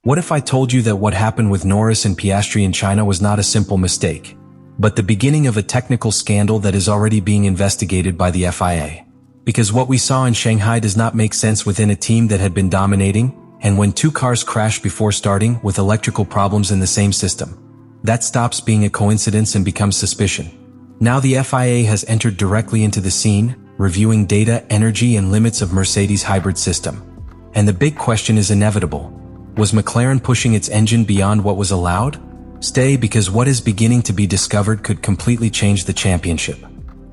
What if I told you that what happened with Norris and Piastri in China was not a simple mistake, but the beginning of a technical scandal that is already being investigated by the FIA? Because what we saw in Shanghai does not make sense within a team that had been dominating, and when two cars crash before starting with electrical problems in the same system, that stops being a coincidence and becomes suspicion. Now the FIA has entered directly into the scene, reviewing data, energy, and limits of Mercedes' hybrid system. And the big question is inevitable. Was McLaren pushing its engine beyond what was allowed? Stay, because what is beginning to be discovered could completely change the championship.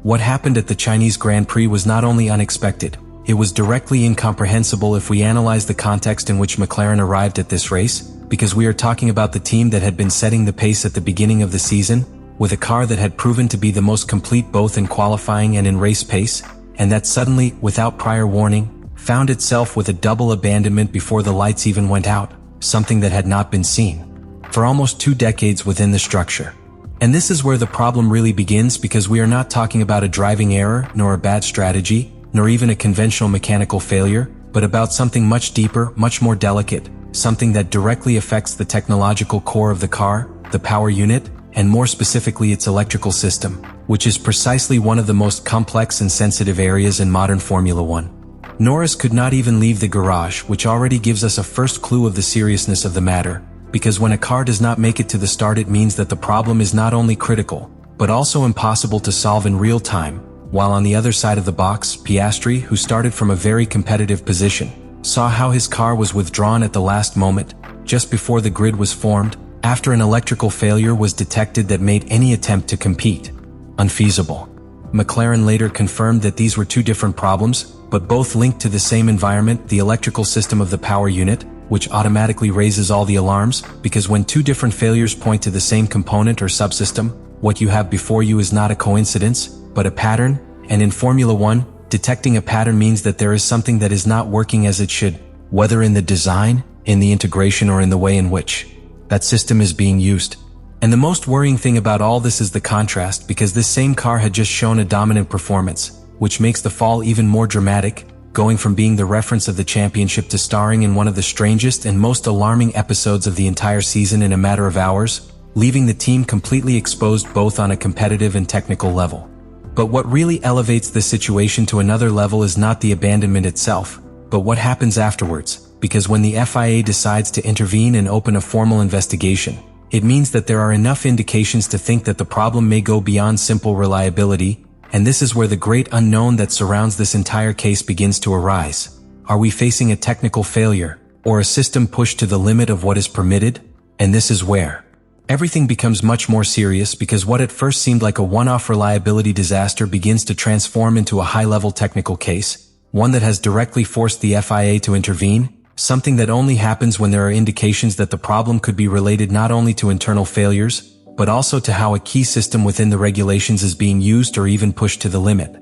What happened at the Chinese Grand Prix was not only unexpected, it was directly incomprehensible if we analyze the context in which McLaren arrived at this race, because we are talking about the team that had been setting the pace at the beginning of the season, with a car that had proven to be the most complete both in qualifying and in race pace, and that suddenly, without prior warning, found itself with a double abandonment before the lights even went out, something that had not been seen for almost 2 decades within the structure. And this is where the problem really begins, because we are not talking about a driving error, nor a bad strategy, nor even a conventional mechanical failure, but about something much deeper, much more delicate, something that directly affects the technological core of the car, the power unit, and more specifically its electrical system, which is precisely one of the most complex and sensitive areas in modern Formula One. Norris could not even leave the garage, which already gives us a first clue of the seriousness of the matter, because when a car does not make it to the start, it means that the problem is not only critical, but also impossible to solve in real time, while on the other side of the box, Piastri, who started from a very competitive position, saw how his car was withdrawn at the last moment, just before the grid was formed, after an electrical failure was detected that made any attempt to compete unfeasible. McLaren later confirmed that these were two different problems, but both linked to the same environment, the electrical system of the power unit, which automatically raises all the alarms, because when two different failures point to the same component or subsystem, what you have before you is not a coincidence, but a pattern, and in Formula One, detecting a pattern means that there is something that is not working as it should, whether in the design, in the integration, or in the way in which that system is being used. And the most worrying thing about all this is the contrast, because this same car had just shown a dominant performance, which makes the fall even more dramatic, going from being the reference of the championship to starring in one of the strangest and most alarming episodes of the entire season in a matter of hours, leaving the team completely exposed both on a competitive and technical level. But what really elevates this situation to another level is not the abandonment itself, but what happens afterwards, because when the FIA decides to intervene and open a formal investigation, it means that there are enough indications to think that the problem may go beyond simple reliability, and this is where the great unknown that surrounds this entire case begins to arise. Are we facing a technical failure, or a system pushed to the limit of what is permitted? And this is where everything becomes much more serious, because what at first seemed like a one-off reliability disaster begins to transform into a high-level technical case, one that has directly forced the FIA to intervene, something that only happens when there are indications that the problem could be related not only to internal failures, but also to how a key system within the regulations is being used or even pushed to the limit.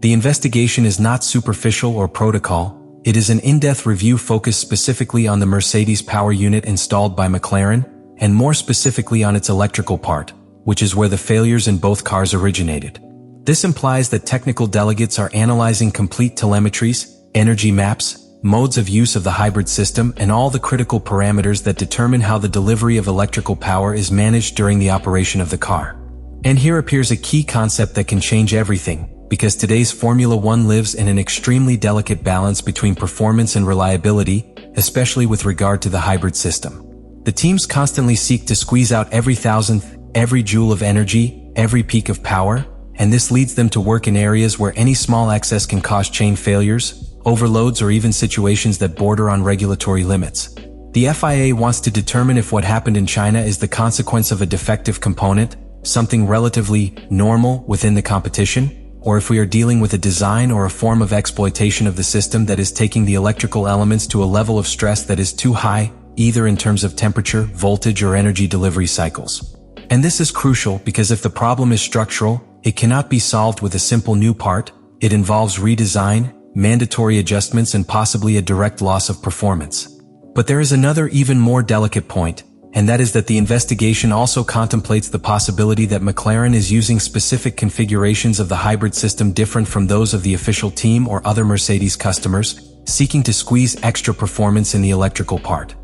The investigation is not superficial or protocol, it is an in-depth review focused specifically on the Mercedes power unit installed by McLaren, and more specifically on its electrical part, which is where the failures in both cars originated. This implies that technical delegates are analyzing complete telemetries, energy maps, modes of use of the hybrid system, and all the critical parameters that determine how the delivery of electrical power is managed during the operation of the car. And here appears a key concept that can change everything, because today's Formula One lives in an extremely delicate balance between performance and reliability, especially with regard to the hybrid system. The teams constantly seek to squeeze out every thousandth, every joule of energy, every peak of power, and this leads them to work in areas where any small excess can cause chain failures, overloads, or even situations that border on regulatory limits. The FIA wants to determine if what happened in China is the consequence of a defective component, something relatively normal within the competition, or if we are dealing with a design or a form of exploitation of the system that is taking the electrical elements to a level of stress that is too high, either in terms of temperature, voltage, or energy delivery cycles. And this is crucial because if the problem is structural, it cannot be solved with a simple new part. It involves redesign, mandatory adjustments, and possibly a direct loss of performance. But there is another even more delicate point, and that is that the investigation also contemplates the possibility that McLaren is using specific configurations of the hybrid system different from those of the official team or other Mercedes customers, seeking to squeeze extra performance in the electrical part.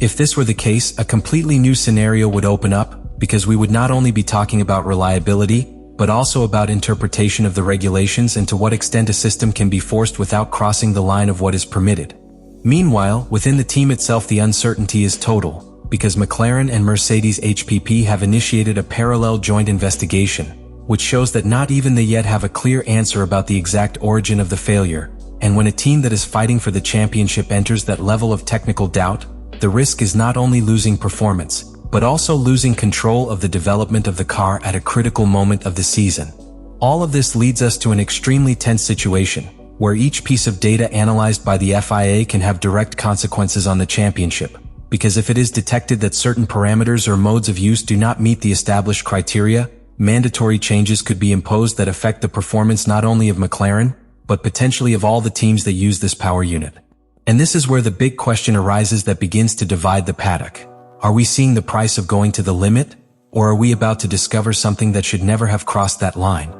If this were the case, a completely new scenario would open up, because we would not only be talking about reliability, but also about interpretation of the regulations and to what extent a system can be forced without crossing the line of what is permitted. Meanwhile, within the team itself the uncertainty is total, because McLaren and Mercedes HPP have initiated a parallel joint investigation, which shows that not even they yet have a clear answer about the exact origin of the failure, and when a team that is fighting for the championship enters that level of technical doubt, the risk is not only losing performance, but also losing control of the development of the car at a critical moment of the season. All of this leads us to an extremely tense situation, where each piece of data analyzed by the FIA can have direct consequences on the championship, because if it is detected that certain parameters or modes of use do not meet the established criteria, mandatory changes could be imposed that affect the performance not only of McLaren, but potentially of all the teams that use this power unit. And this is where the big question arises that begins to divide the paddock. Are we seeing the price of going to the limit, or are we about to discover something that should never have crossed that line?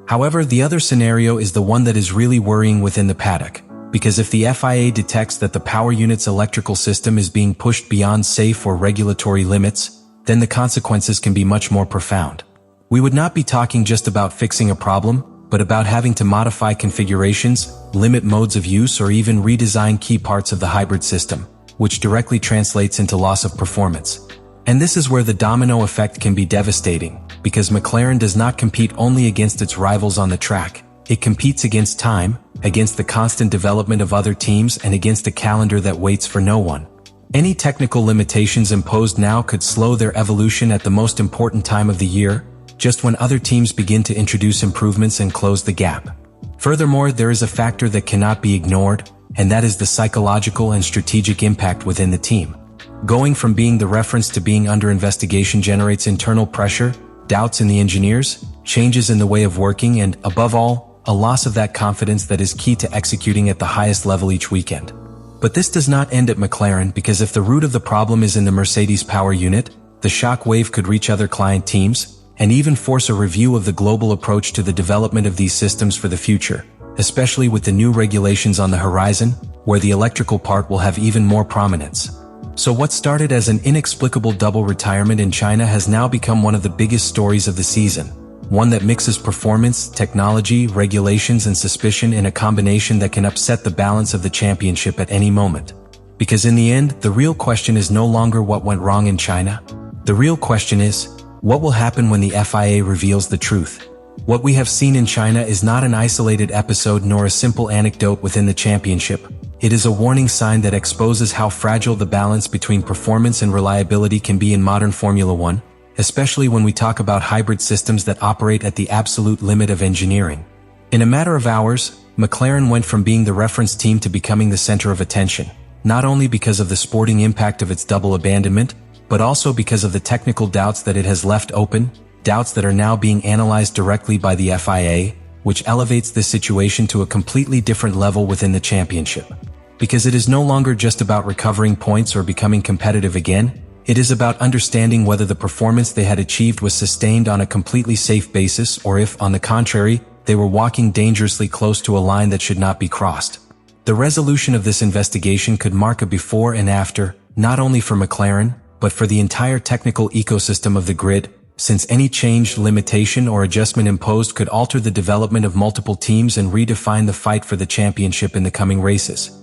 However, the other scenario is the one that is really worrying within the paddock, because if the FIA detects that the power unit's electrical system is being pushed beyond safe or regulatory limits, then the consequences can be much more profound. We would not be talking just about fixing a problem, but about having to modify configurations, limit modes of use, or even redesign key parts of the hybrid system, which directly translates into loss of performance. And this is where the domino effect can be devastating, because McLaren does not compete only against its rivals on the track, it competes against time, against the constant development of other teams, and against a calendar that waits for no one. Any technical limitations imposed now could slow their evolution at the most important time of the year, just when other teams begin to introduce improvements and close the gap. Furthermore, there is a factor that cannot be ignored, and that is the psychological and strategic impact within the team. Going from being the reference to being under investigation generates internal pressure, doubts in the engineers, changes in the way of working, and, above all, a loss of that confidence that is key to executing at the highest level each weekend. But this does not end at McLaren, because if the root of the problem is in the Mercedes power unit, the shock wave could reach other client teams, and even force a review of the global approach to the development of these systems for the future, especially with the new regulations on the horizon, where the electrical part will have even more prominence. So what started as an inexplicable double retirement in China has now become one of the biggest stories of the season, one that mixes performance, technology, regulations, and suspicion in a combination that can upset the balance of the championship at any moment. Because in the end, the real question is no longer what went wrong in China. The real question is, what will happen when the FIA reveals the truth? What we have seen in China is not an isolated episode nor a simple anecdote within the championship. It is a warning sign that exposes how fragile the balance between performance and reliability can be in modern Formula One, especially when we talk about hybrid systems that operate at the absolute limit of engineering. In a matter of hours, McLaren went from being the reference team to becoming the center of attention, not only because of the sporting impact of its double abandonment, but also because of the technical doubts that it has left open, doubts that are now being analyzed directly by the FIA, which elevates this situation to a completely different level within the championship. Because it is no longer just about recovering points or becoming competitive again, it is about understanding whether the performance they had achieved was sustained on a completely safe basis or if, on the contrary, they were walking dangerously close to a line that should not be crossed. The resolution of this investigation could mark a before and after, not only for McLaren, but for the entire technical ecosystem of the grid, since any change, limitation, or adjustment imposed could alter the development of multiple teams and redefine the fight for the championship in the coming races.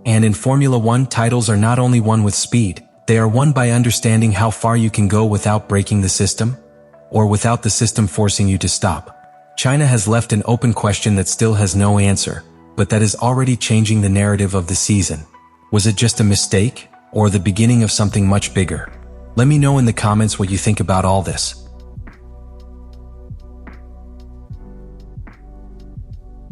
And in Formula One, titles are not only won with speed, they are won by understanding how far you can go without breaking the system, or without the system forcing you to stop. China has left an open question that still has no answer, but that is already changing the narrative of the season. Was it just a mistake, or the beginning of something much bigger? Let me know in the comments what you think about all this.